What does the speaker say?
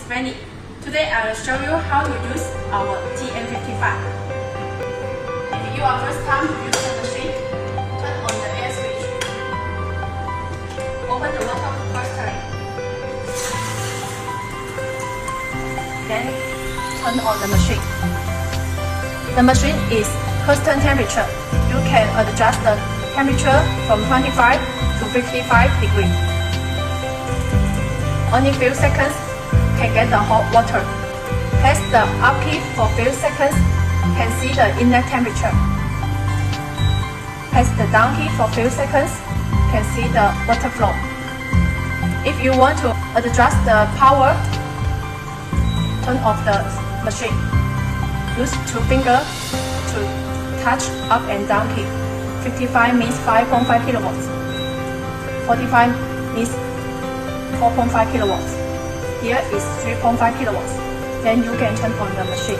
ready. Today I will show you how to use our TM55. If you are first time to use the machine, turn on the air switch. Open the motor first time. Then turn on the machine. The machine is constant temperature. You can adjust the temperature from 25 to 55 degrees. Only few seconds can get the hot water. Press the up key for few seconds, can see the inlet temperature. Press the down key for few seconds, can see the water flow. If you want to adjust the power, turn off the machine. Use 2 fingers to touch up and down key. 55 means 5.5 kilowatts. 45 means 4.5 kilowatts. Here is 3.5 kilowatts. Then you can turn on the machine.